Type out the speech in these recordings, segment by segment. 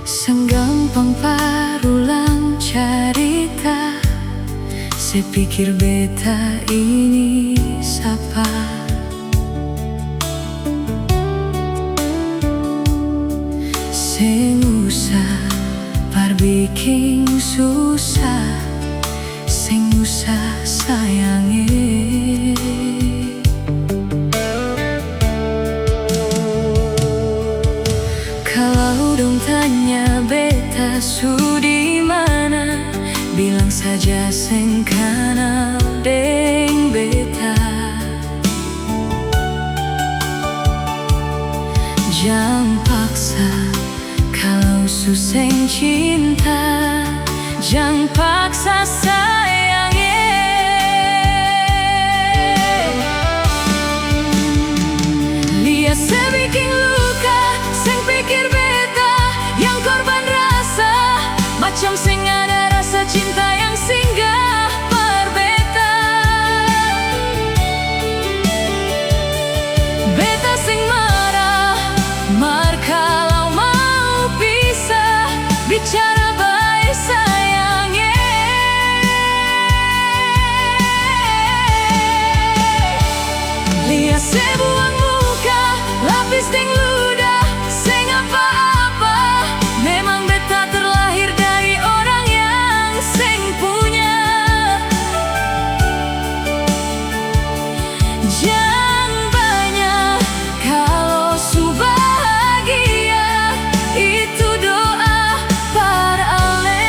Senggampang parulang carita, sepikir beta ini sapa. Seng usah parbiking susah, seng usah sayangi. Kalau dong tanya beta su di mana, bilang saja seng kenal deng beta. Jangan paksa kalau su seng cinta, jangan paksa sayangi. Lihat sebikin luka, seng pikir beta yang korban rasa, macam seng ada rasa cinta yang singgah per beta. Beta seng marah, kalau mau pisah, bicara baik sayangi. Lihat sebuang muka, lapis deng ludah, seng apa-apa. Memang beta terlahir dari orang yang seng punya. Jangan banyak kalau su bahagia, itu doa para ale.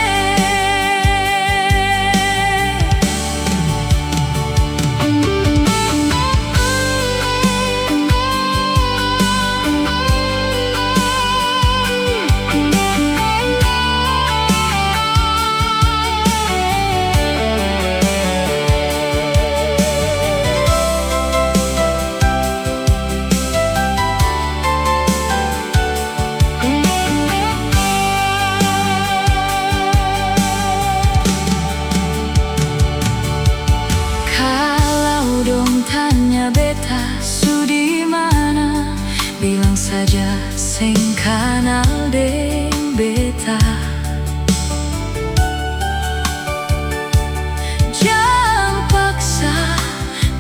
Kalau dong tanya beta su di mana, bilang saja seng kenal deng beta. Jangan paksa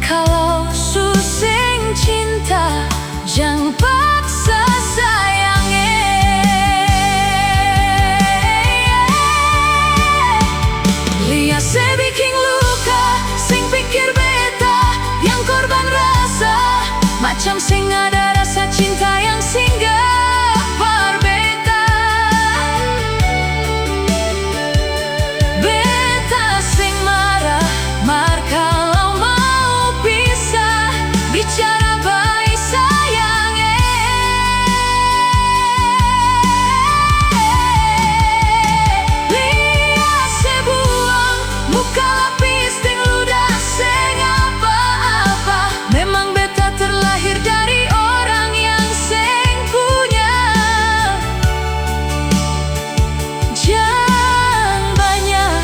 kalau su seng cinta, jangan paksa sayangi. Lihat sebikin luka, seng pikir beta yang korban rasa, macam seng ada rasa cinta yang singgah par beta. Beta seng marah, kalau mau pisah, bicara baik sayangi. Lihat sebuang muka, lapis deng ludah, seng apa-apa. Memang beta terlahir dari orang yang seng punya. Jangan banyak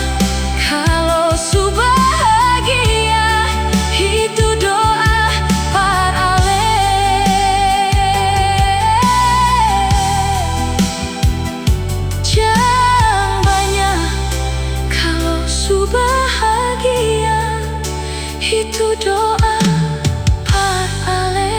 kalau su bahagia, itu doa para ale. Jangan banyak kalau su bahagia, itu doa para ale.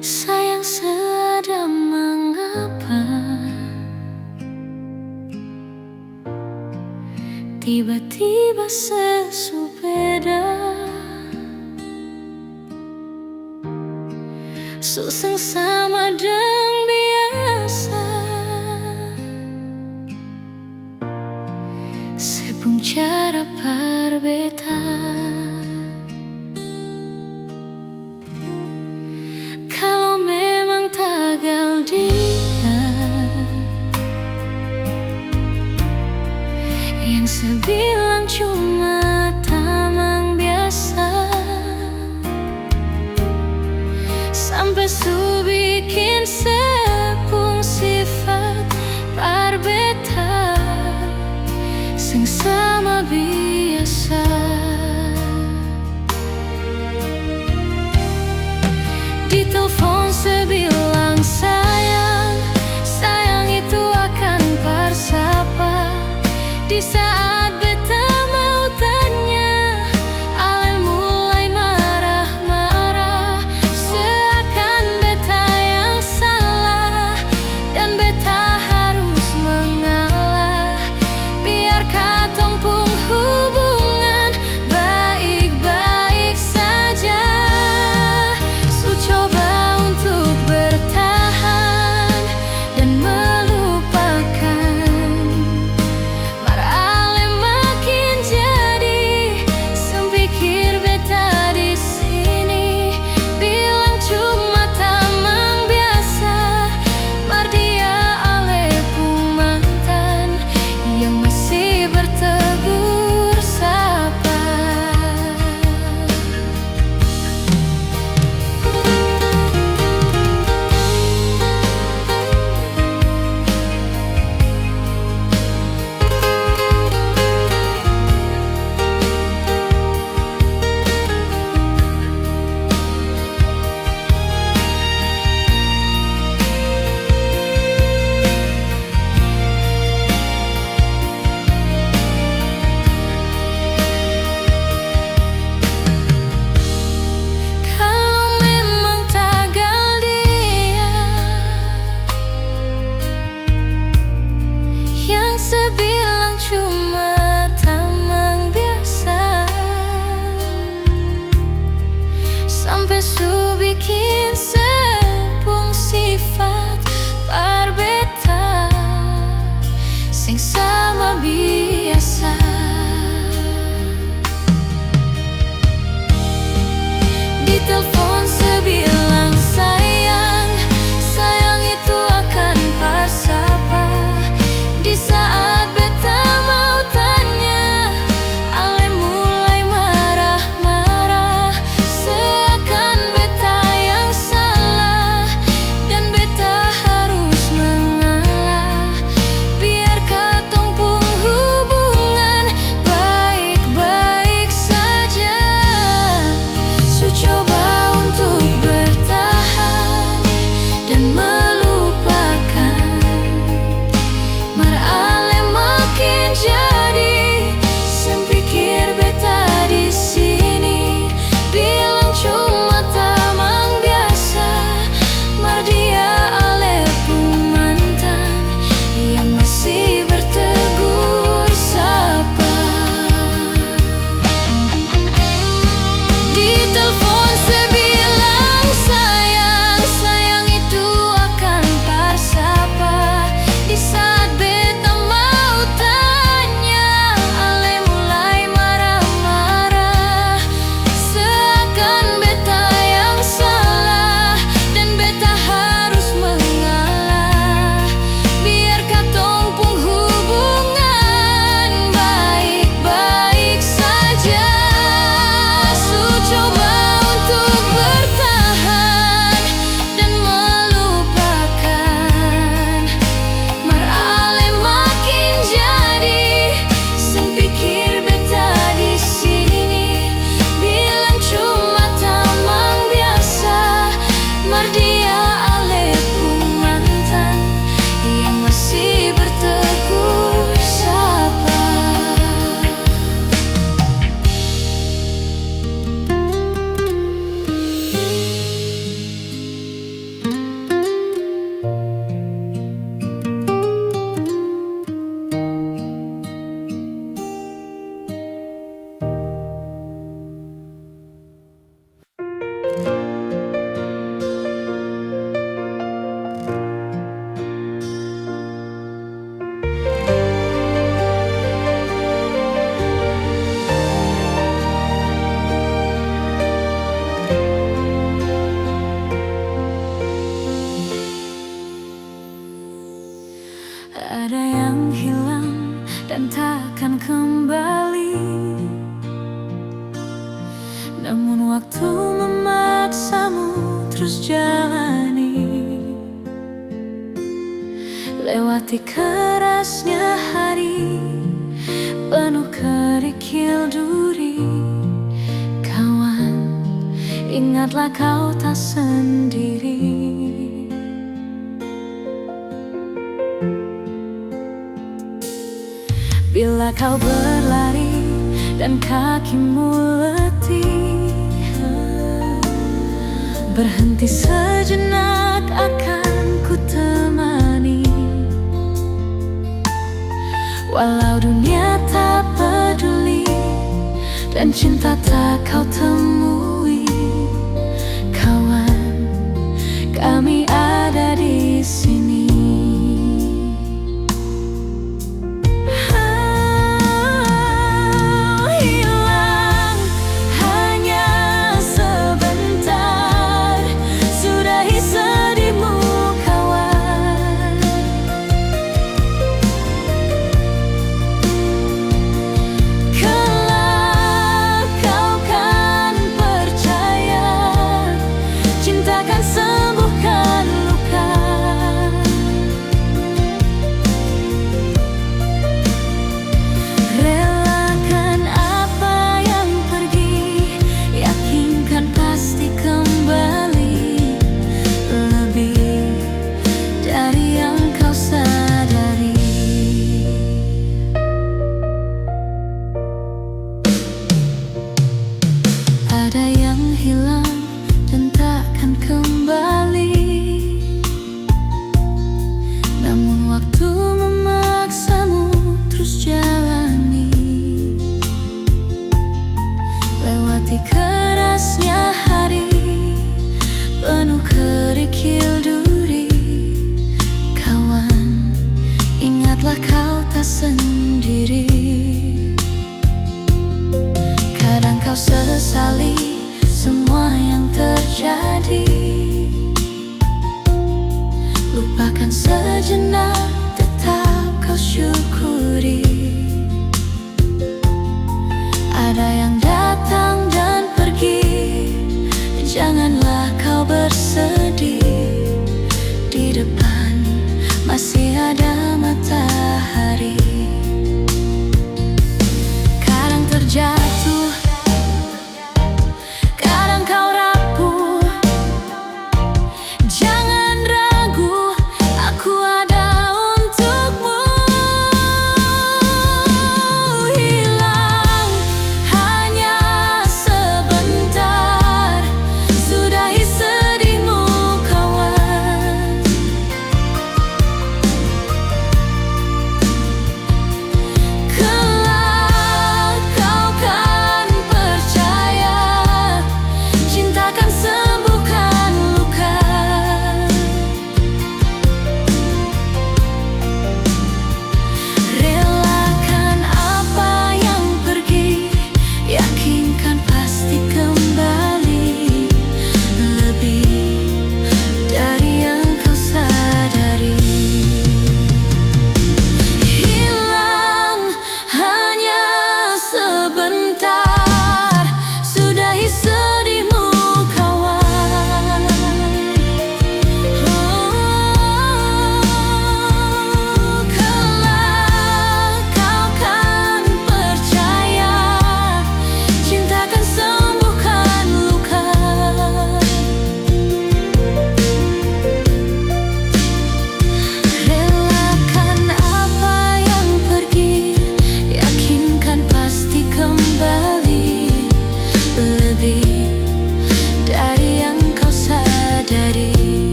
Sayang sedang mengapa tiba-tiba sesu. Susah sama deng biasa, sepung cara berbeda. Kalau memang tagal dia yang sebilang cuma tamang biasa, sampai su bikin sepung sifat berbeda sing sama biasa. Di telepon sebilang sayang, sayang itu akan bersapa. Di saat beta mau tanya, ale mulai marah-marah, seakan beta yang salah dan beta harus mengalah. Biar katong pun hubungan baik-baik saja. Su coba untuk bertahan dan melupakan, marah akan kembali. Namun waktu memaksamu terus jalani, lewati kerasnya hari penuh kerikil duri. Kawan, ingatlah kau tak sendiri. Bila kau berlari dan kakimu letih, berhenti sejenak akan ku temani. Walau dunia tak peduli dan cinta tak kau temui, kawan, kami ada di sini. Ada yang hilang dan takkan kembali, namun waktu memaksamu terus jalani, lewati kerasnya hari penuh kerikil duri. Kawan, ingatlah kau tak sendiri. Kadang kau sesali semua yang terjadi, lupakan sejenak, tetap kau syukuri. Ada yang datang dan pergi, janganlah kau bersedih. Di depan masih ada matahari. Kadang terjatuh,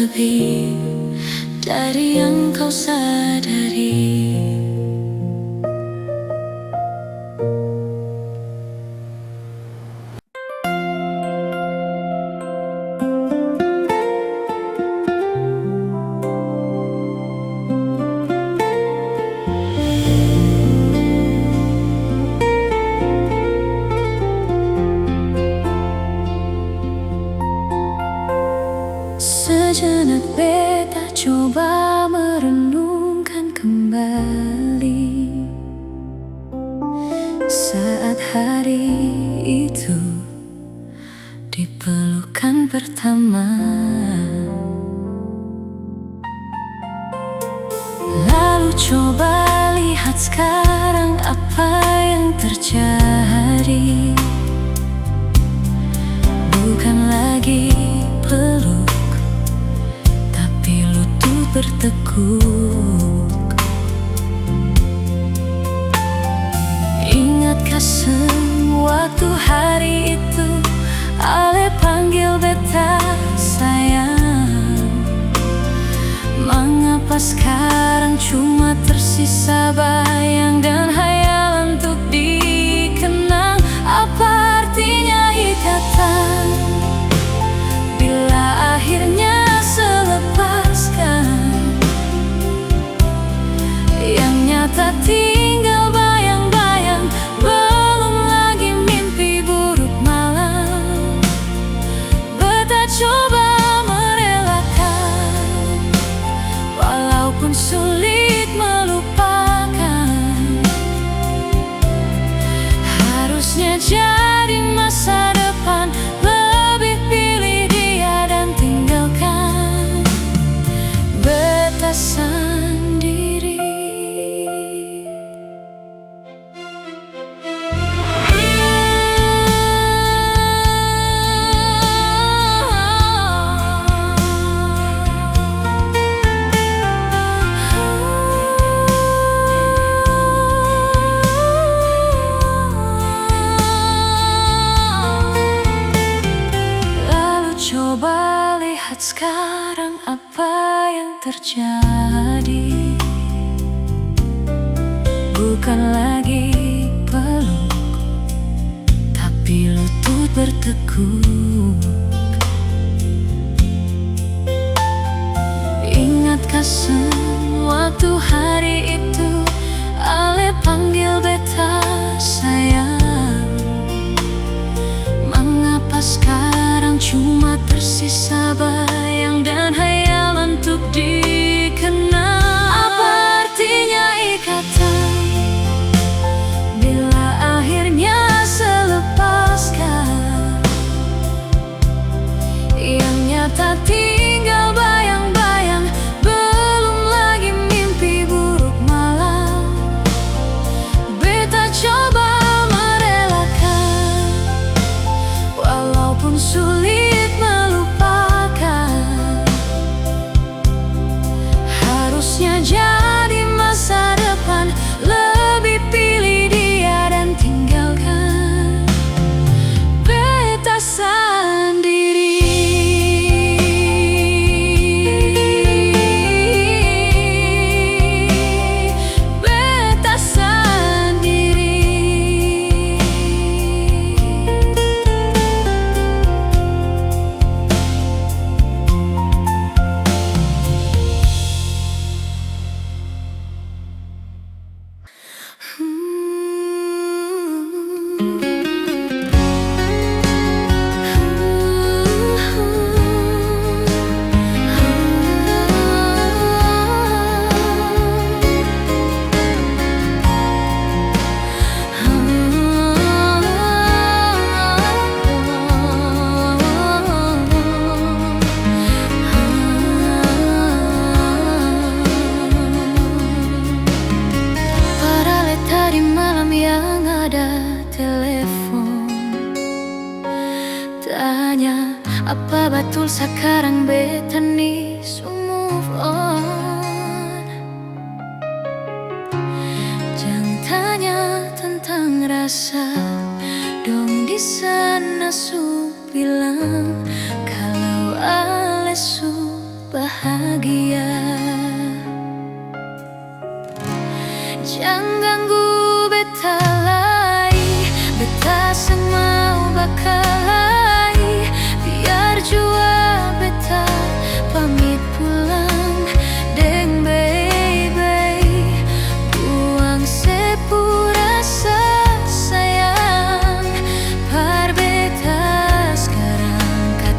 lebih dari yang kau sadari. Sejenak beta coba merenungkan kembali saat hari itu dipelukan pertama. Lalu coba lihat sekarang apa yang terjadi. Bukan lagi peluk, tapi lutut bertekuk. Ingatkah sewaktu hari itu Ale panggil beta sayang? Mengapa sekarang cuma tersisa bayang dan hayalan untuk dikenang? Apa artinya ikatan bila akhirnya selepaskan? Yang nyata tinggal bayang-bayang, belum lagi mimpi buruk malam. Beta coba merelakan, walaupun sulit melupakan. Harusnya jadi masa depan, lebih pilih dia dan tinggalkan beta sendiri. Coba lihat sekarang apa yang terjadi. Bukan lagi peluk, tapi lutut bertekuk. Ingatkah sewaktu hari itu Ale panggil beta sayang? Mengapa sekarang cuma tersisa bayang dan hayalan untuk dikenang? Apa artinya ikatan bila akhirnya selepaskan? Yang nyata tinggal bayang-bayang, belum lagi mimpi buruk malam. Beta coba merelakan, walaupun sulit melupakan. Harusnya jadi masa depan, lebih pilih dia dan tinggalkan beta sendiri. Beta sendiri. Di malam yang ada telepon, tanya apa betul sekarang beta nih so move on. Jangan tanya tentang rasa, dong di sana su bilang kalau Ale su bahagia. Jangan ganggu beta lagi, beta sang mau bakal biar jua beta pamit pulang deng baby. Buang sepura sayang, par beta sekarang kat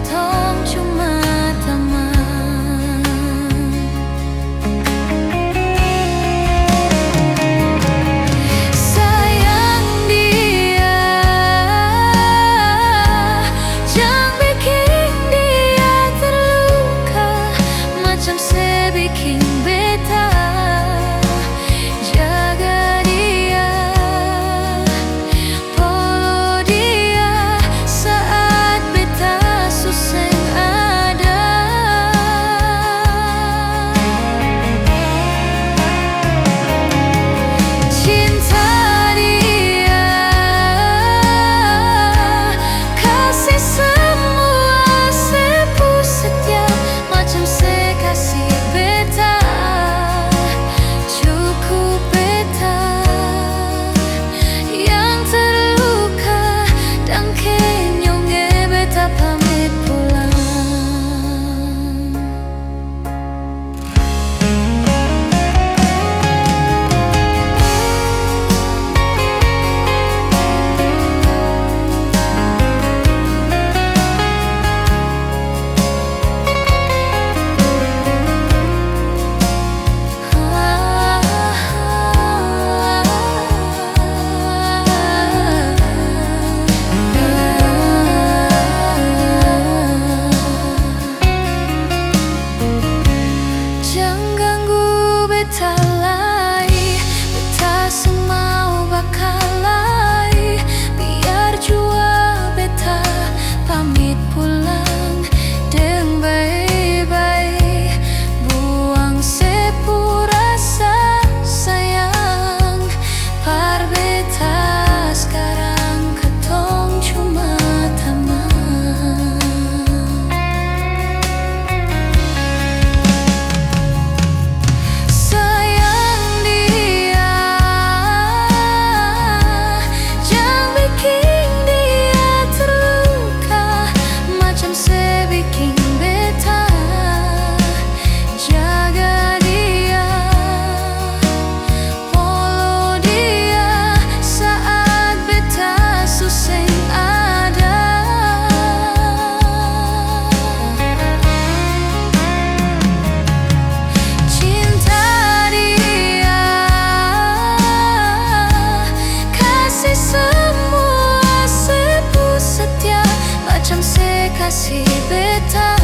kasih beta,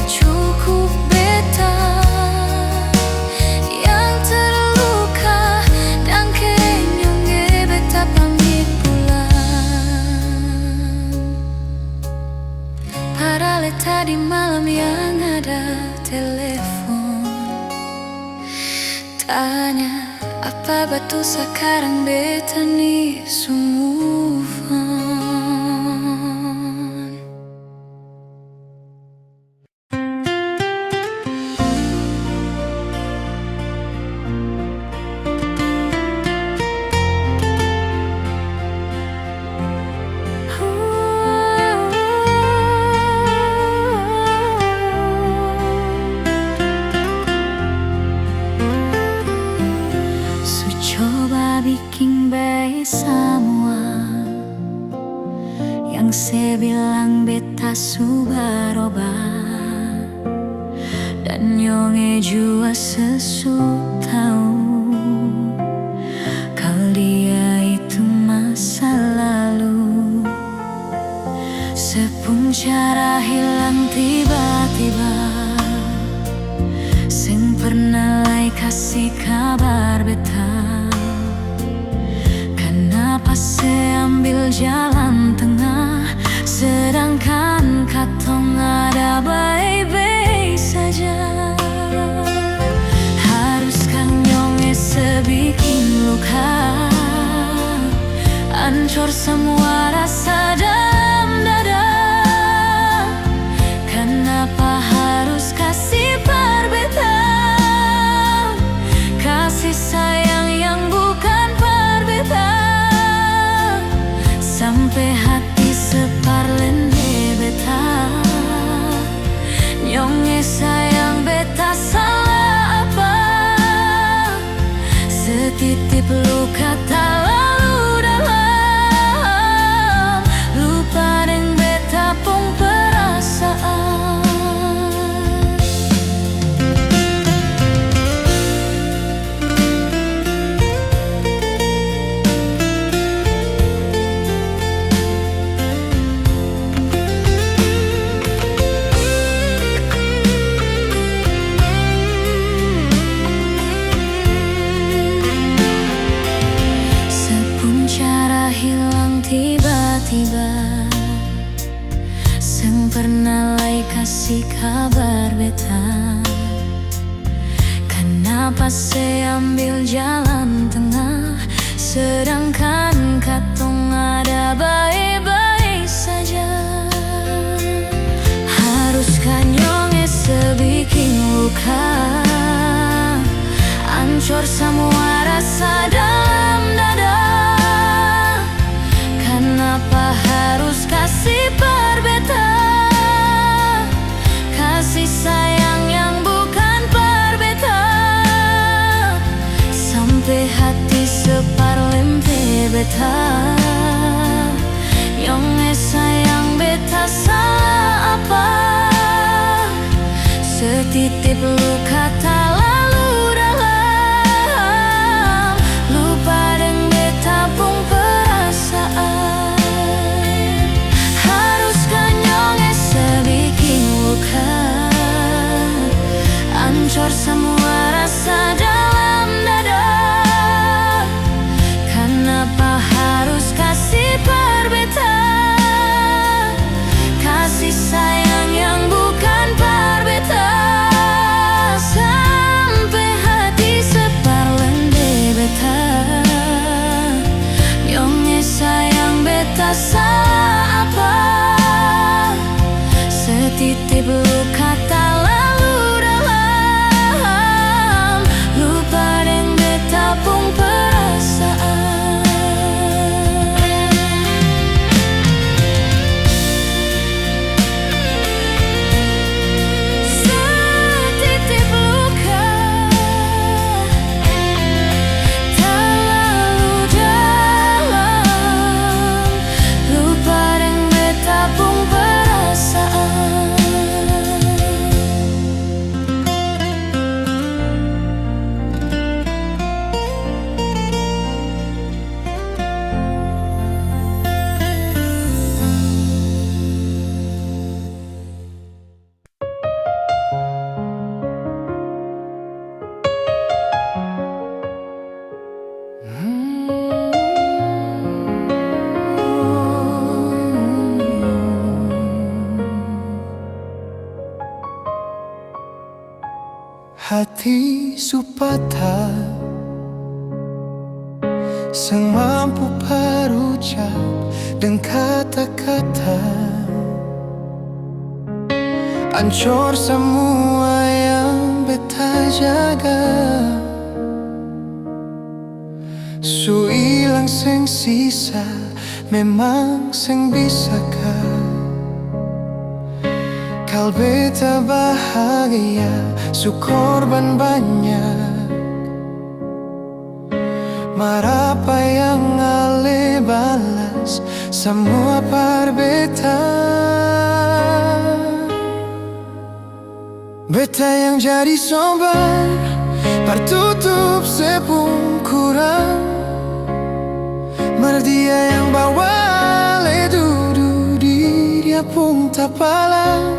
cukup beta yang terluka dan kenyonge beta pamit pulang. Padahal tadi malam yang ada telepon tanya apa betul sekarang beta nih move on. Coba bikin baik semua yang saya bilang beta sudah berubah, dan nyonge jua sesu tahu kalau dia itu masa lalu. Sepung cara hilang tiba-tiba, sing pernah lai kasih kabar beta. Kenapa saya ambil jalan tengah, sedangkan katong ada baik-baik saja. Haruskah nyonge sebikin luka, hancur semua rasa dalam dada? Kenapa harus kasih perbeta, kasih sayang yang bukan perbeta? Sampai hati separlende beta, nyonge sayang beta salah apa? Setitip luka tak lalu dalam, lupa deng beta pung perasaan. Tiba-tiba seng pernah lai kasih kabar beta. Kenapa saya ambil jalan tengah, sedangkan katong ada baik-baik saja? Haruskah nyonge sebikin luka, hancur semua rasa dalam dada? Kenapa harus kasih perbeta, kasih sayang yang bukan perbeta? Sampai hati separlente beta, nyonge sayang beta salah apa? Setitip luka tak lalu dalam, lupa deng beta pung perasaan. Hancur semua rasa dalam dada. Kenapa harus kasih perbeta, kasih sayang yang bukan perbeta? Sampai hati separlende beta, nyonge sayang beta salah apa? Setitip luka tak lalu dalam, lupa deng beta pung perasaan. Setitip luka tak lalu dalam, lupa deng beta pung perasaan. hati supata sang mampu berucap dengan kata-kata, hancur semua yang beta jaga. Su ilang sing sisa, memang sing bisaka kal beta bahagia, su korban banyak. Marapa yang ale balas semua par beta. Beta yang jadi sombar, partutup sepung kurang. Dia yang bawa le dudu di dia pun tak palang.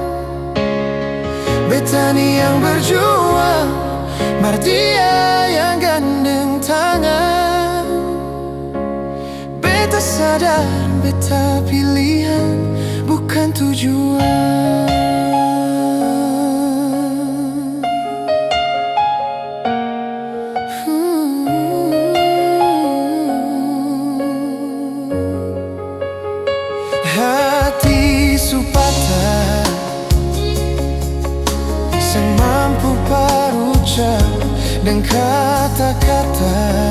Beta ni yang berjuang, dia yang gandeng tangan. Beta sadar, beta pilihan bukan tujuan. Hati supata sang mampu berucap dengan kata-kata,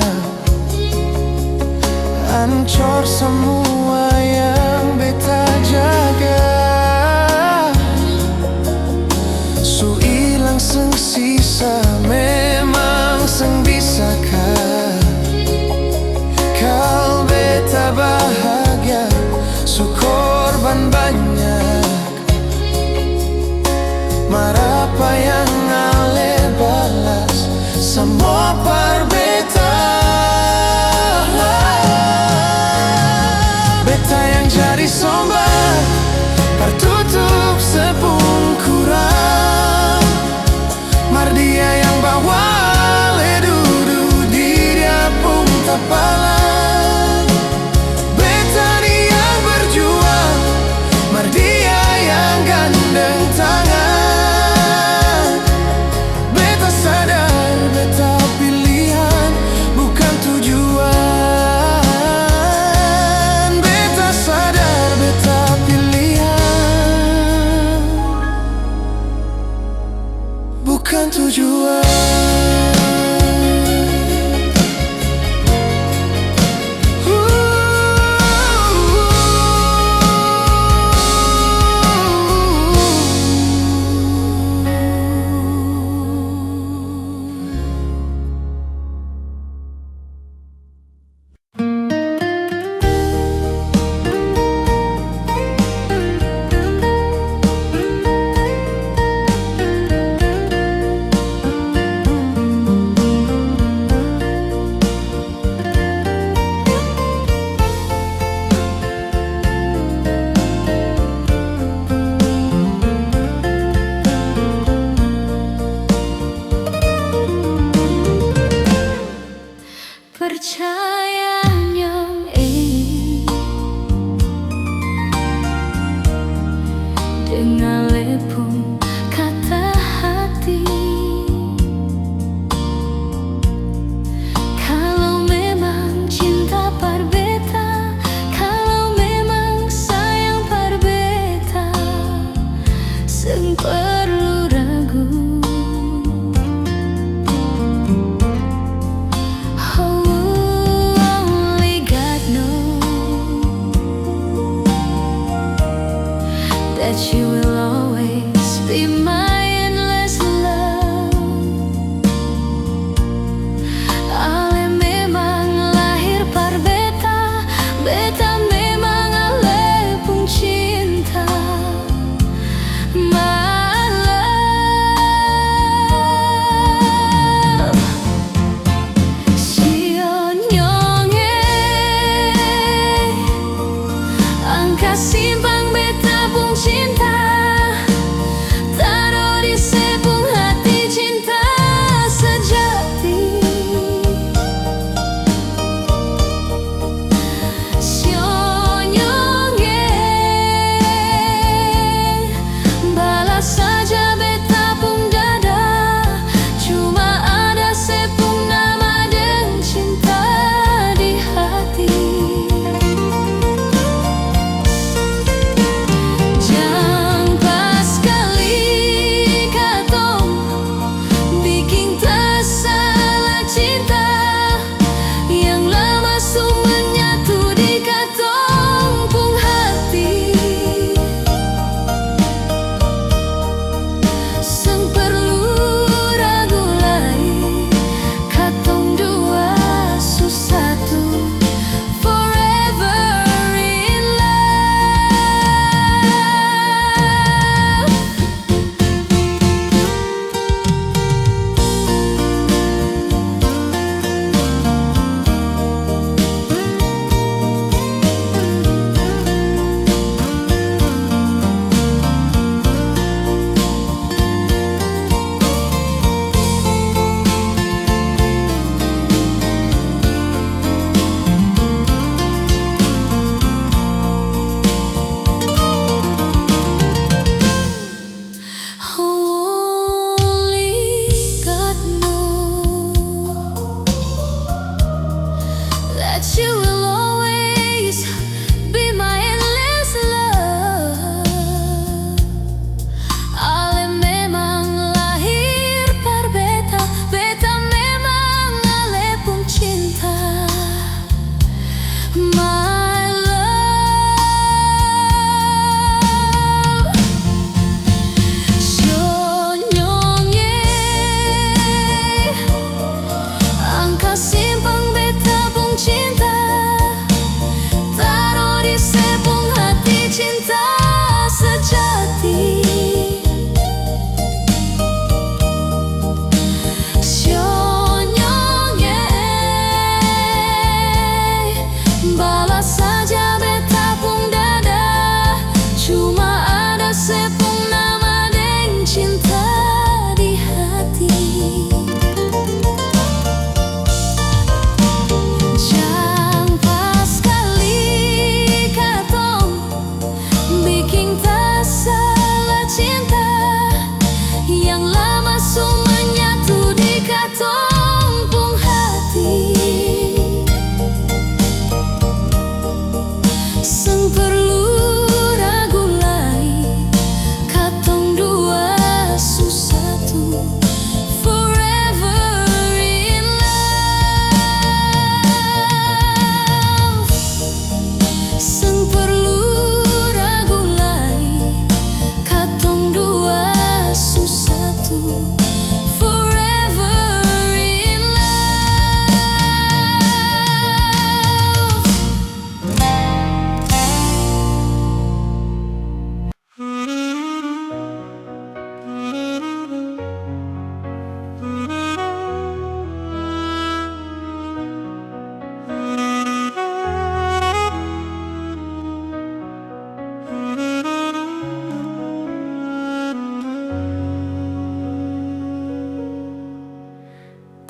hancur semua yang beta jaga. Su ilang seng sisa, memang seng bisaka kal beta bahagia, su korban banyak. Marapa yang ale balas semua par beta. Beta yang jadi sombar, partutup sepung kurang. Dia yang bawa le dudu di dia pun tak palang. Beta ni yang berjuang, dia yang gandeng tangan. Beta sadar, beta pilihan bukan tujuan. Beta sadar, beta pilihan bukan tujuan. Percayanya dengan lepung kata hati. Kalau memang cinta par beta, kalau memang sayang par beta, seng perlu ragu. That you will always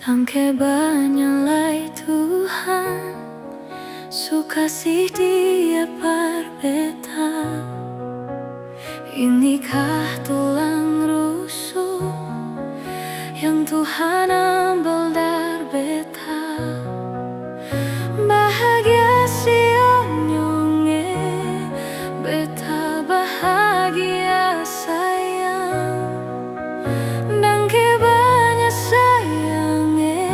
Tangke banyalai Tuhan, sukasih Dia parbeta. Inikah tulang rusuk yang Tuhan ambil dari beta? Bahagia sionyonge, beta bahagia sayang. Dangke banyak sayange,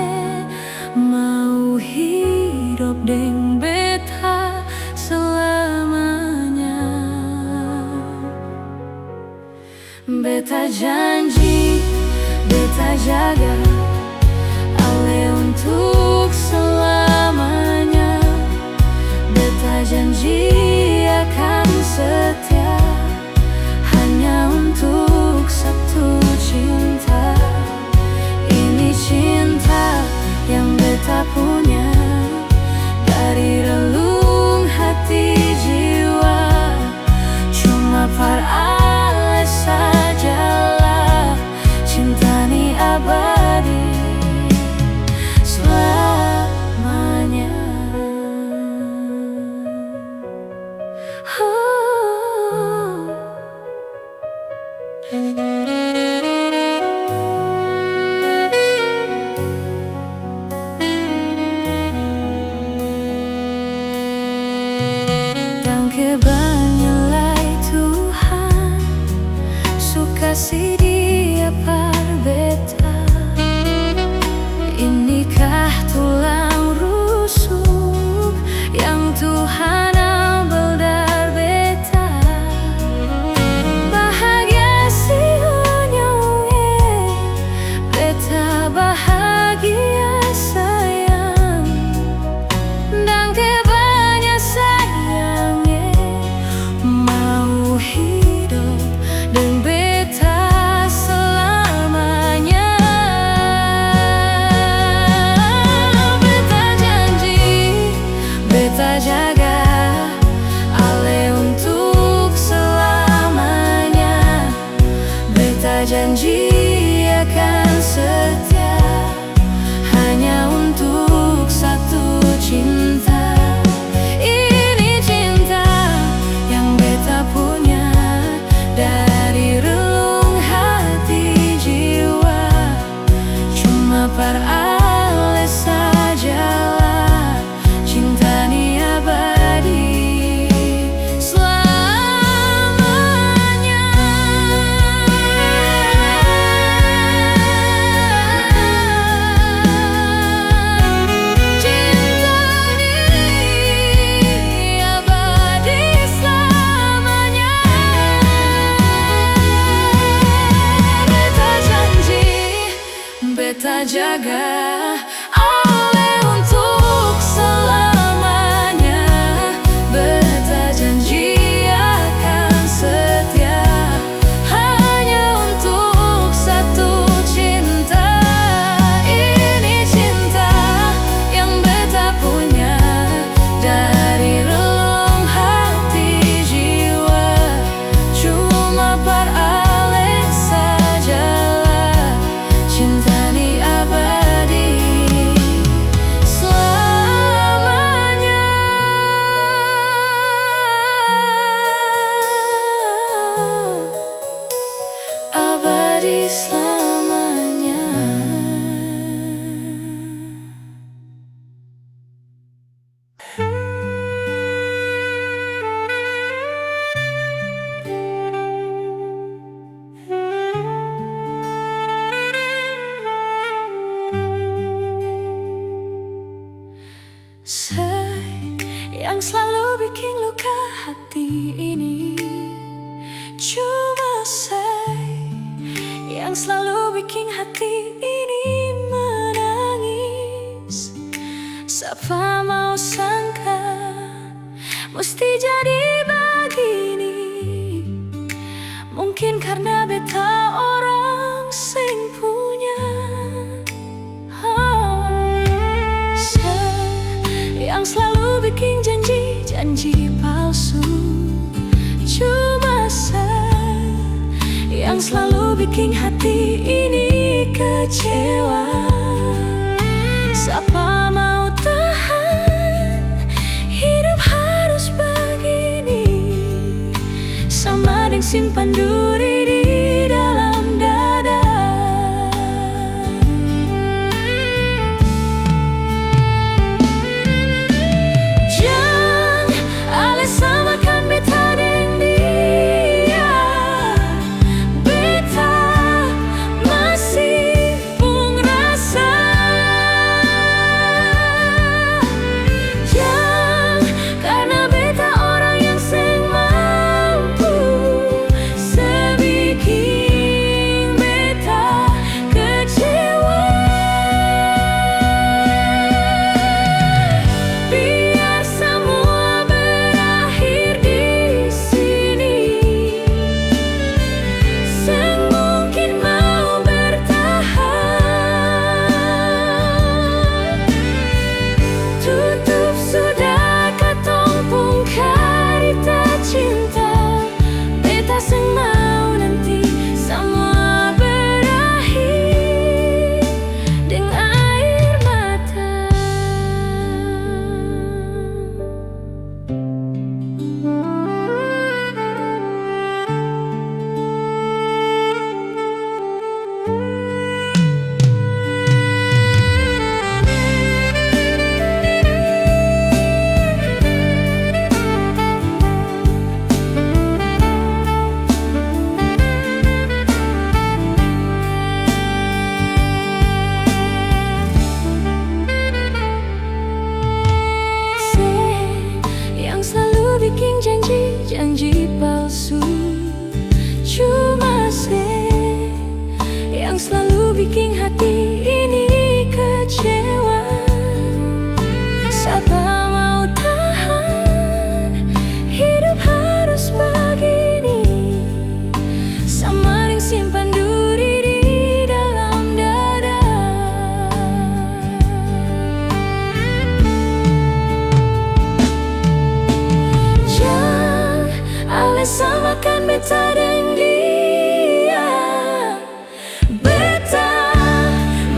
mau hidup deng beta selamanya. Beta janji, beta jaga Ale untuk selamanya. Beta janji akan setia hanya untuk satu cinta. Ini cinta yang beta punya dari relung hati jiwa. Cuma par Ale sajalah cinta ni abadi selamanya. Tangke banyalai Tuhan, sukasih Dia parbeta. Inikah tulang rusuk yang Tuhan ambil dari beta? Bahagia sionyonge, beta bahagia sayang. Dangke banyak sayange, mau hidup deng beta selamanya. Beta janji, beta jaga Ale untuk selamanya. Beta janji akan setia hanya untuk satu cinta. Ini cinta yang beta punya dari relung hati jiwa. Cuma par Ale sajalah cinta ni abadi selamanya. Cinta ni abadi selamanya. Beta janji, beta jaga Ale untuk selamanya. Beta janji akan setia hanya untuk satu cinta. Ini cinta yang beta punya dari relung hati jiwa. Cuma par Ale sajalah cinta ni abadi selamanya. Abadi selamanya. Yang selalu bikin luka hati ini, cuma yang selalu bikin hati ini menangis. Siapa mau sangka mesti jadi begini? Mungkin karena beta orang sing punya. Yang selalu bikin janji palsu, cuma yang selalu bikin hati ini kecewa. yang selalu bikin hati ini kecewa. Saat tak mau tahan, hidup harus begini. Sama yang simpan duri di dalam dada. Jangan alasan samakan beta dengan dia. Beta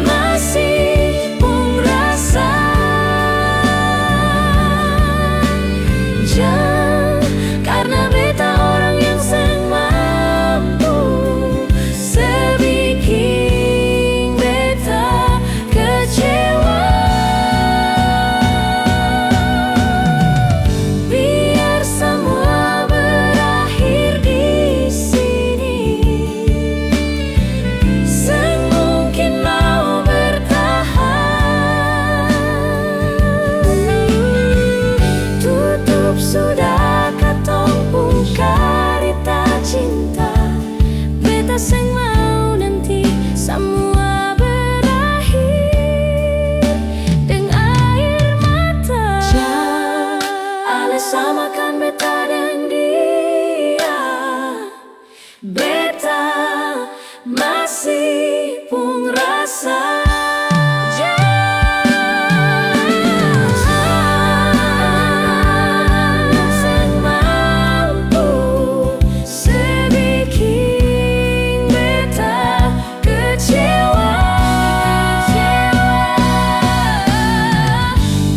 masih pun rasa. Jangan karena beta orang yang seng mampu sebikin beta kecewa. Biar semua berakhir di sini. Seng mungkin mau bertahan. Tutup sudah katong pun karita cinta. Beta seng mau nanti semua berakhir dengan air mata. Jangan alasan samakan beta dengan dia. Beta masih pun rasa. Seng mampu sebikin beta kecewa.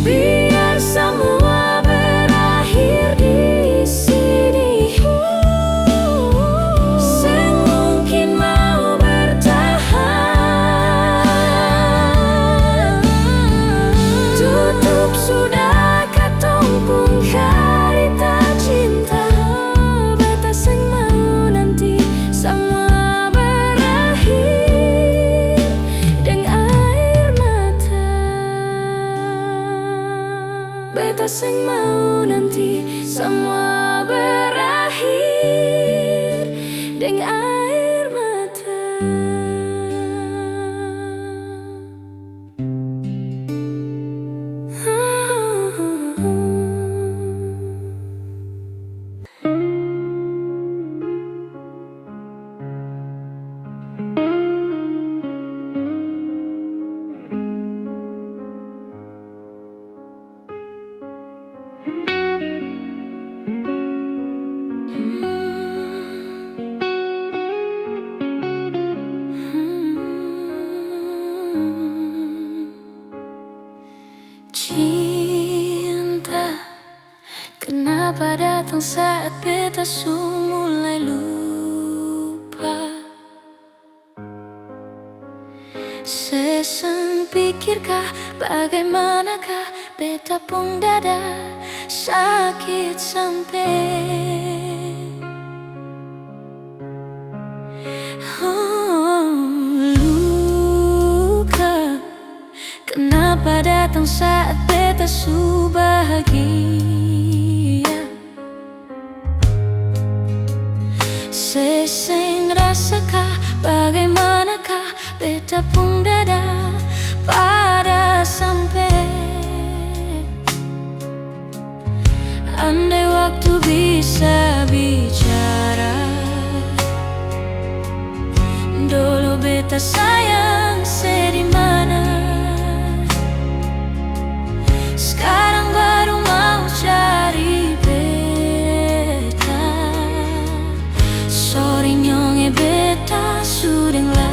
Biar semua berakhir di sini. Seng mungkin mau bertahan. Tutup sudah katong pun karita cinta. Beta seng mau nanti semua berakhir dengan air mata. Beta seng mau nanti semua berakhir dengan air mata. Cinta, kenapa datang saat beta su mulai lupa? Seseng pikirkah bagaimanakah beta pun dada sakit sampai. Luka, kenapa datang saat beta su bahagia? Seseng rasakah bagaimanakah beta pun dada pada sampai. Andai waktu bisa bicara, dulu beta sayang sedimana. Sekarang baru mau cari beta. Sorry nyonge beta sudeng lah.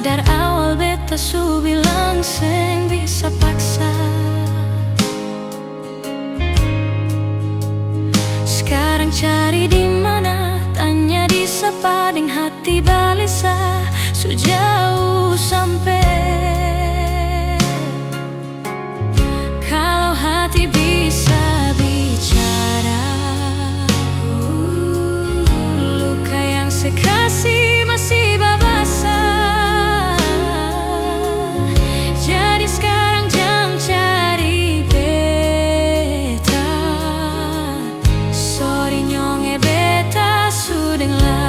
Dari awal beta su bilang seng bisa paksa. Sekarang cari di mana, tanya di hati balesa sejauh sampai. Kalau hati bisa bicara, luka yang sekasih masih babasa. Jadi sekarang jangan cari beta. Sorry nyonge beta sudah lari.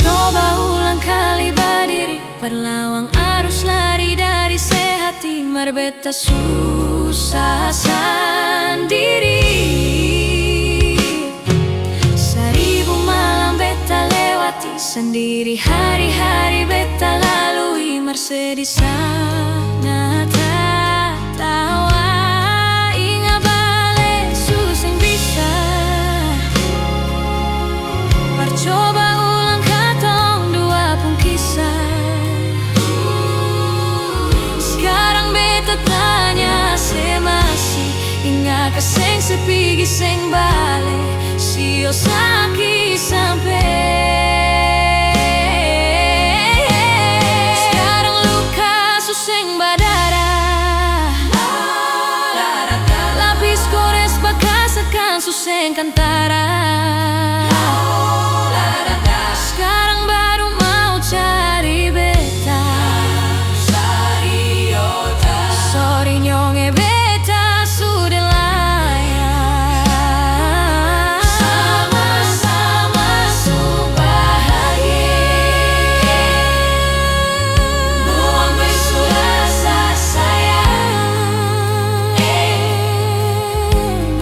Coba ulang kali berdiri, berlawang arus lari dari sehati. Mar beta susah sendiri. Seribu malam beta lewati sendiri, hari-hari beta lalui. Mar sedih sangat tertawa. Ingat balik susah bisa. Percoba ulang katong dua pun kisah. Sekarang beta tanya semasi, ingat keseng sepigi seng bale, sio sakit sampai. Sekarang luka suseng berdarah, lapis gores bekas akan suseng kantara. Sekarang baru mau cari beta. Sorry nyonge beta sudah layak. Sama-sama su bahagia. Buang besu rasa sayang.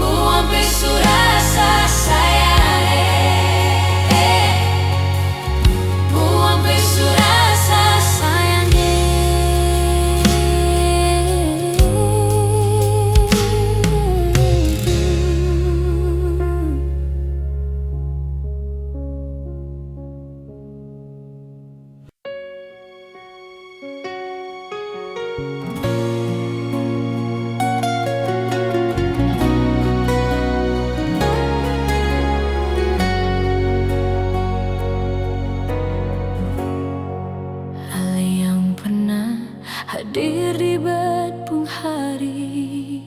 Buang besu rasa sayang. Buang besu rasa sayang. Hal yang pernah hadir di bedung hari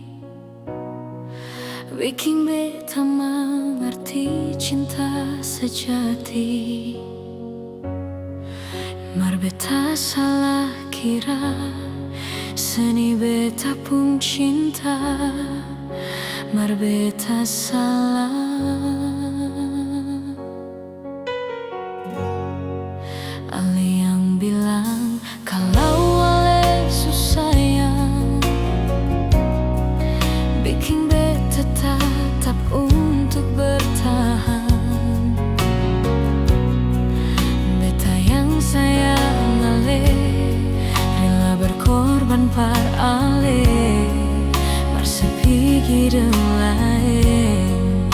bikin beta mengerti cinta sejati. Mar beta salah kira seni beta pun cinta. Mar beta salah. Ale yang bilang kalau ale susayang, bikin beta tetap untuk bertahan. Beta yang sayang ale, rela berkorban par ale. Mar sepigi lain.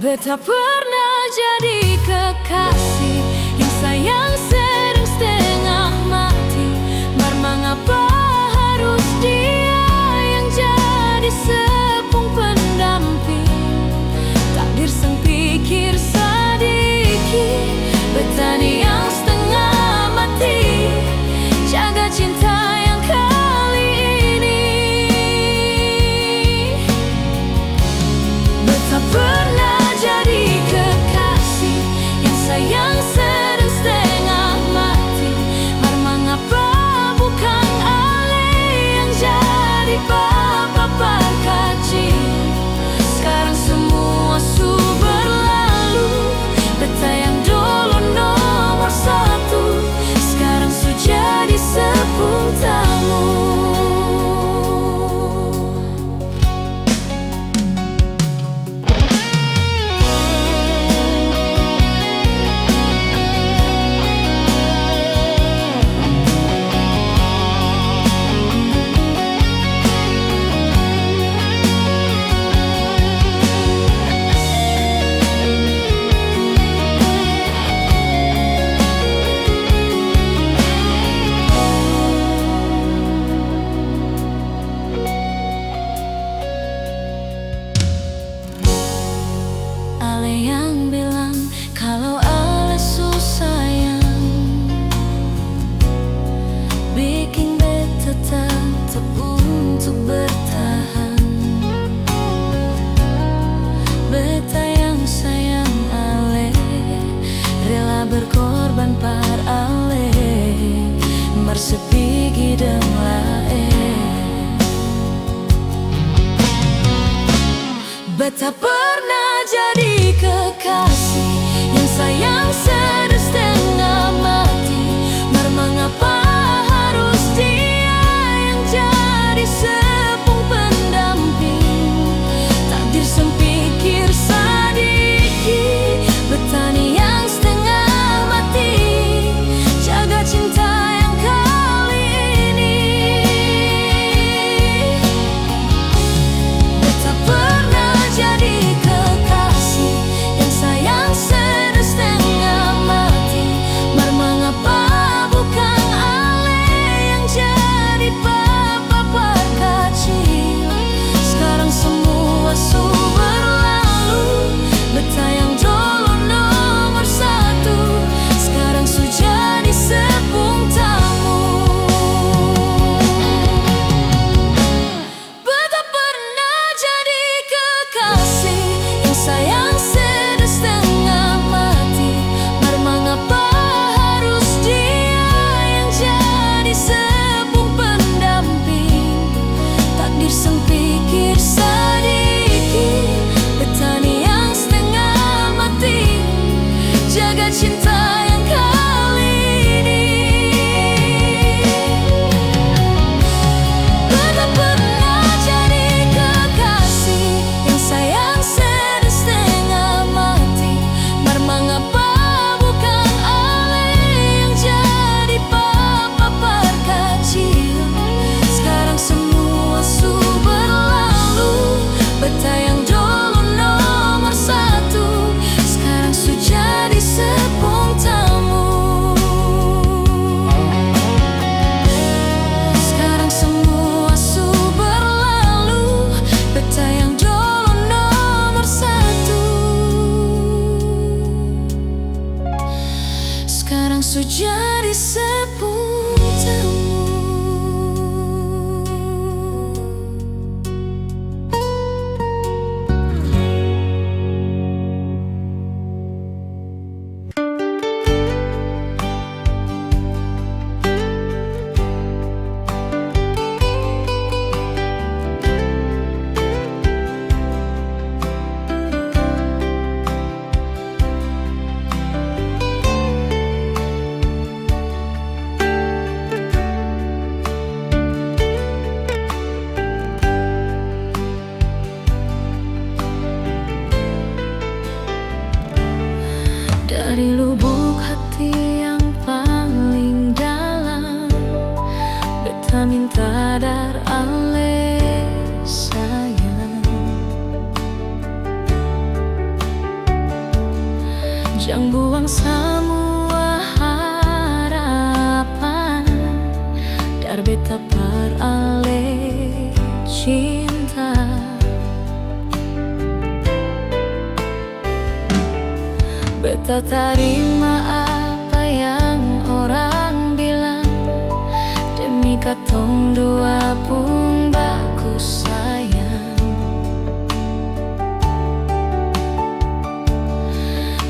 Beta pernah jadi kekasih yang sayang sedang setengah mati. Mar mengapa harus dia yang jadi sepung pendamping? Takdir sang pikir sedikit. Beta ni yang setengah mati, jaga cinta yang kali ini. Beta pernah jadi kekasih yang sayang sedang setengah mati. Mar mengapa bukan ale yang jadi bapa par kecil? Sekarang semua su berlalu. Beta yang dulu nomor satu, sekarang su jadi sepung tamu. perigi deng lae. Beta pernah jadi kekasih yang sayang sedes setengah mati. Mar mengapa harus dia yang jadi sepung pendamping? Takdir sempikir sadiki, betani yang setengah mati, jaga cinta yang kali ini. Beta pernah jadi kekasih yang sayang sedes setengah mati. Mar mengapa bukan ale yang jadi papa kecil? Sekarang semua su berlalu, beta yang dulu nomor satu, sekarang su jadi sepung tamu. Beta pernah jadi kekasih yang sayang sedes setengah mati. Mar mengapa harus dia yang jadi sepung pendamping? Takdir sempikir sadiki, betani yang setengah mati, jaga cinta yang kali ini. Beta pernah jadi kekasih yang sayang sedes setengah mati. Mar mengapa bukan ale yang jadi papa kecil? Sekarang semua su berlalu, beta yang dulu nomor satu, sekarang su jadi sepung tamu. Sekarang semua su berlalu, beta yang dulu nomor satu, sekarang su jadi sepung tamu. Dari lubuk hati yang paling dalam, beta minta dar ale sayang. Jangan buang semua harapan, dar beta par ale cinta. Beta terima apa yang orang bilang, demi katong dua pun bagus sayang.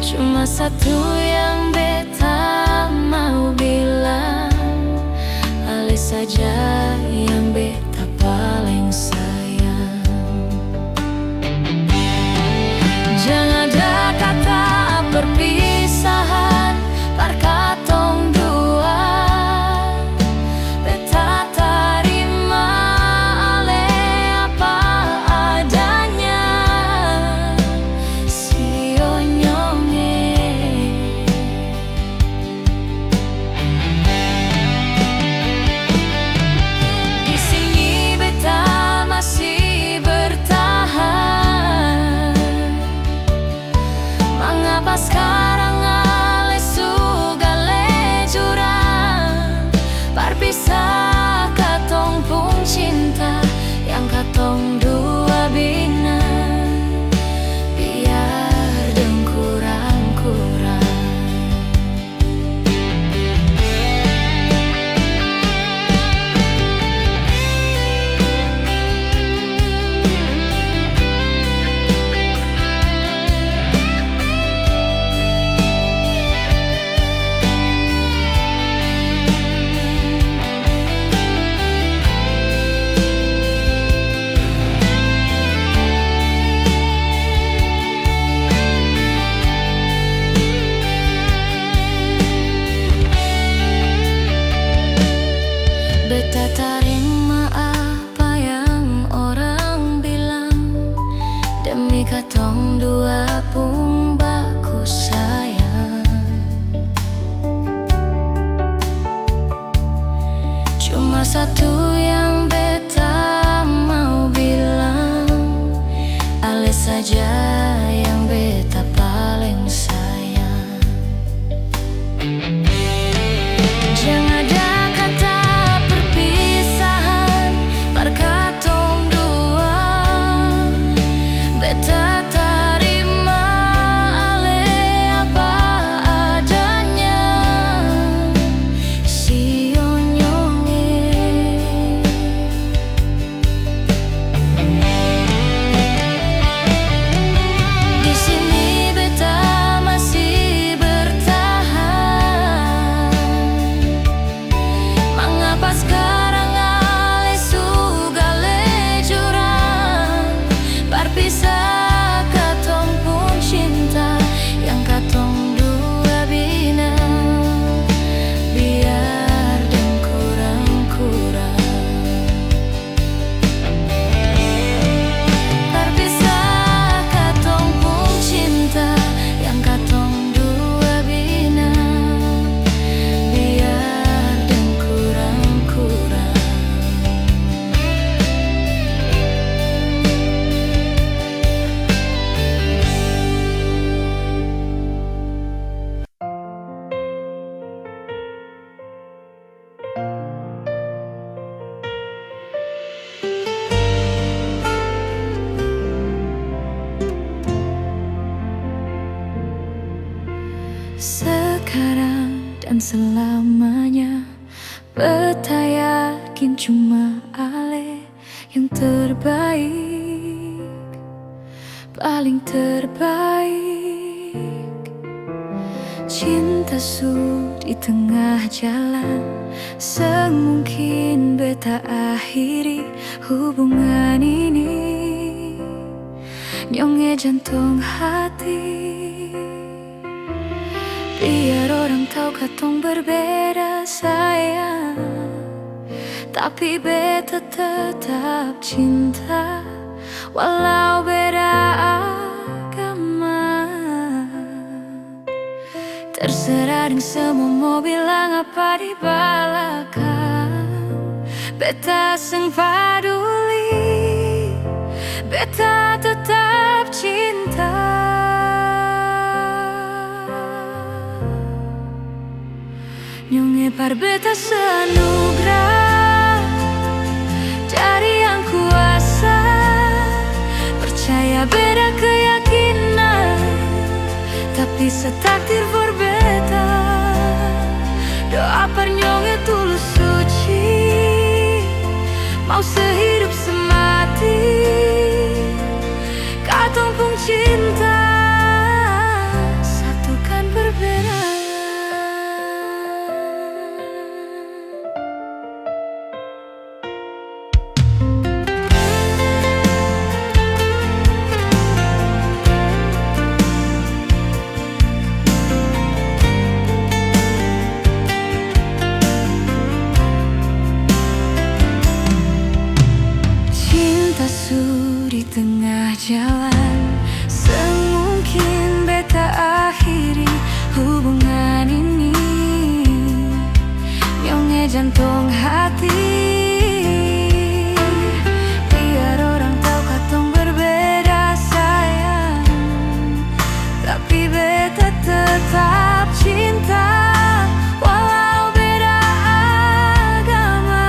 Cuma satu yang beta mau bilang, ale saja yang beta paling sayang. Jangan ada kata perpisahan par katong dua. Beta terima ale apa adanya, sio nyonge. Beta terima apa yang orang bilang, demi katong dua pun baku sayang. Cuma satu yang beta mau bilang, ale saja yang beta paling sayang. Jangan ada kata perpisahan par katong dua. Beta terima ale apa adanya, sio nyonge. Di sini beta masih bertahan. Mengapa sekarang ale sugale jurang, berpisah katong pun cinta yang katong dua bina, biar dan kurang-kurang. Berpisah katong pun cinta yang katong dua bina, biar dan kurang-kurang. Sekarang dan selamanya, beta yakin cuma ale yang terbaik, paling terbaik. Cinta su di tengah jalan, semungkin beta akhiri hubungan ini. Nyonge jantung hati, biar orang tahu katong berbeda sayang, tapi beta tetap cinta walau beda agama. Terserah deng semua mau bilang apa di belakang, beta seng paduli, beta tetap cinta. Nyonge par beta seanugerah dari yang kuasa, percaya beda keyakinan, tapi setakdir for beta. Doa par nyonge tulus suci, mau sehidup semati, katong pun cinta, satukan perbedaan. Di tengah jalan, semungkin beta akhiri hubungan ini. Nyonge jantung hati, biar orang tahu katong berbeda sayang, tapi beta tetap cinta walau beda agama.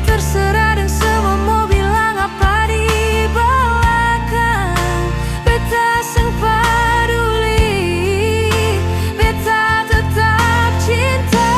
Terserah dan semua mau bilang apa di belakang, beta seng paduli, beta tetap cinta.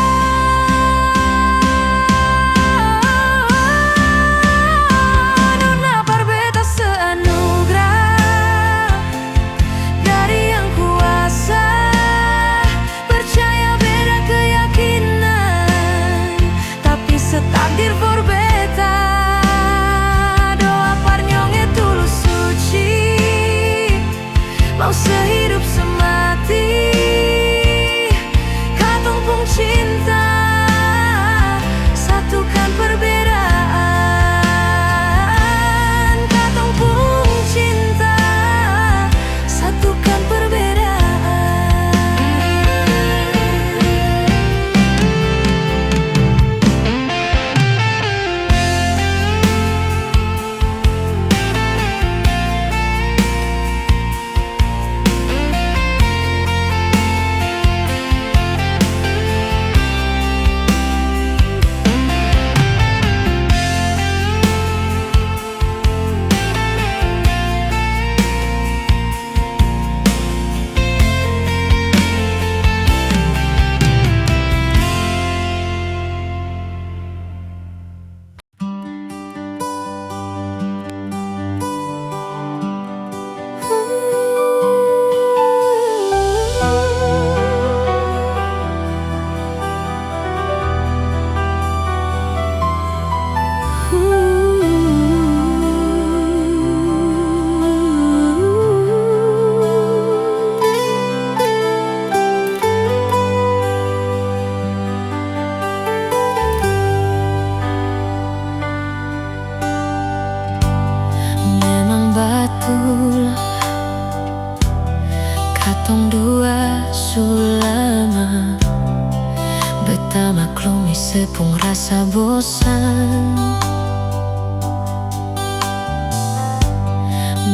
Romi sepung rasa bosan.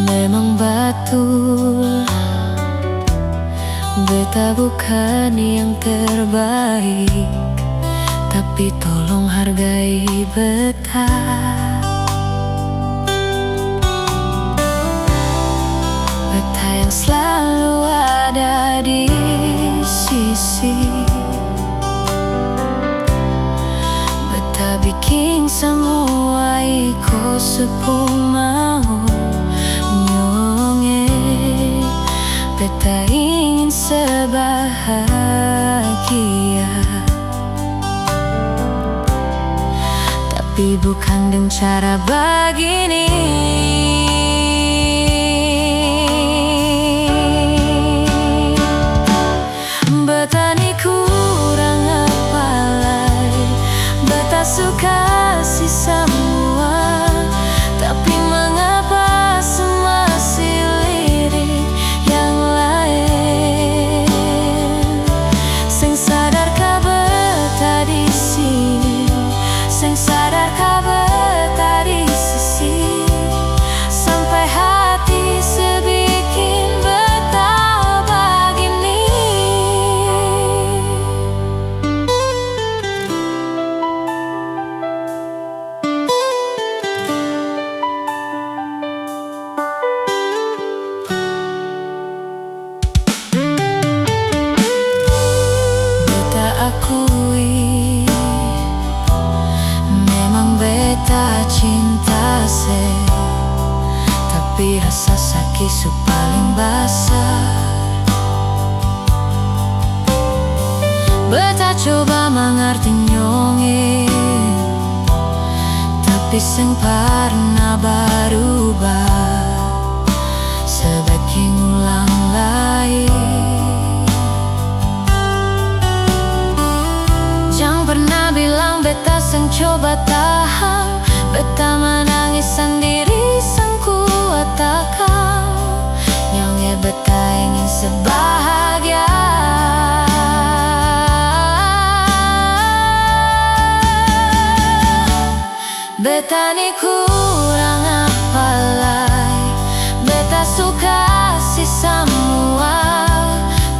Memang betul beta bukan yang terbaik, tapi tolong hargai beta. Beta yang selalu ada di sisi. Beta bikin semua ikut sepung mau nyonge. Beta ingin sebahagia, tapi bukan dengan cara begini. Beta ni kurang apalai, beta suka si semua, tapi mengapa semua si lirik yang lain? Seng sadarkah beta di sini? Seng sadarkah beta di sisi? Sampai hati sebikin beta begini. Beta akui memang beta cinta se, tapi rasa sakit su paling basah. Beta coba mengerti nyonge, tapi seng pernah berubah. Sebaiknya ulang lagi. Jangan pernah bilang beta seng coba tahan. Beta menangis sendiri seng kuat takkan. Nyonge beta ingin sebahagia. Beta ni kurang apalai, beta suka si semua,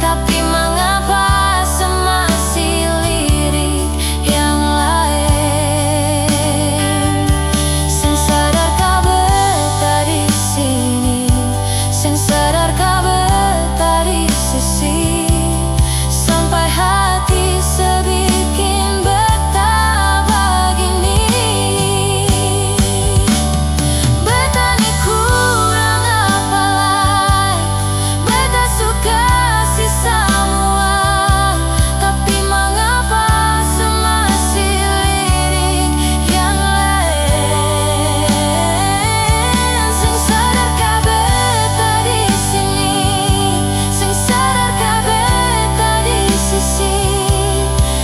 tapi mengapa semua si lirik yang lain? Seng sadarkah beta di sini? Seng sadarkah beta di sisi? Sampai hati sebikin beta begini. Beta ni kurang apalai, beta suka si semua, tapi mengapa semua si lirik yang lain? Seng sadarkah beta di sini? Seng sadarkah beta di sisi?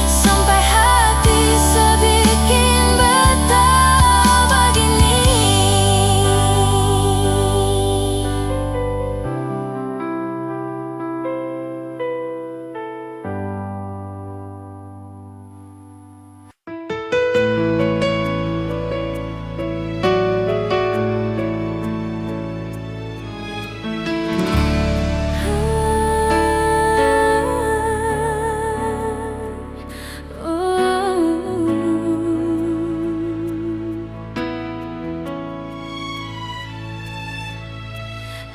Sampai hati sebikin beta begini.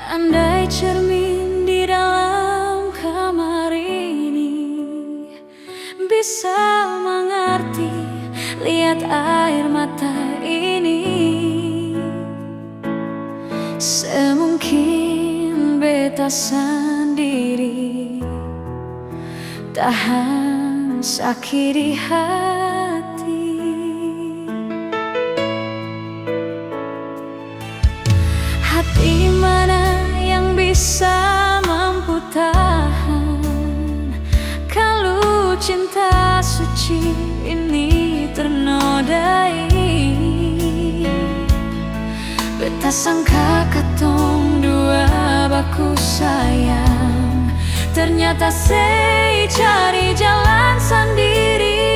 Andai cermin di dalam kamar ini bisa mengerti, lihat air mata ini. Semungkin beta sendiri tahan sakit di hati. Hati mana yang bisa mampu tahan kalau cinta suci ini ternodai? Beta sangka katong dua baku sayang, ternyata saya cari jalan sendiri.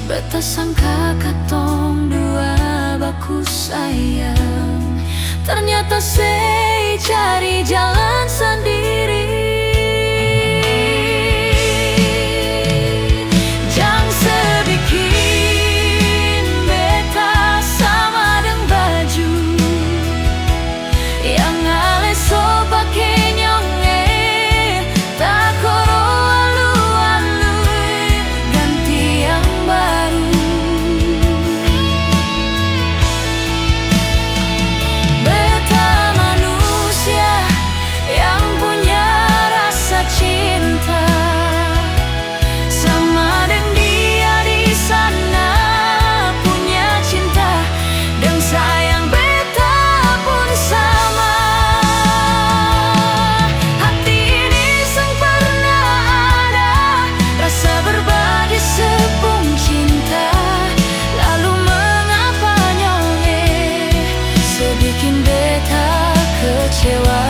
Beta sangka katong dua baku sayang, ternyata sei cari jalan sendiri. Jang sebikin beta sama deng baju yang aleso pake nyonge, tak koro alu-alu, ganti yang baru. Beta manusia yang punya rasa cinta, sama deng dia di sana punya cinta, dan sayang beta pun sama. Hati ini sang pernah ada rasa berbagi sepung cinta, lalu mengapa nyonge sebikin beta kecewa.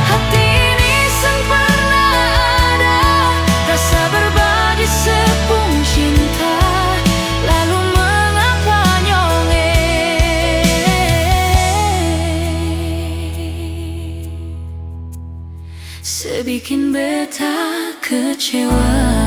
Hati ini sang pernah ada rasa berbagi sepung cinta, lalu mengapa nyonge sebikin beta kecewa.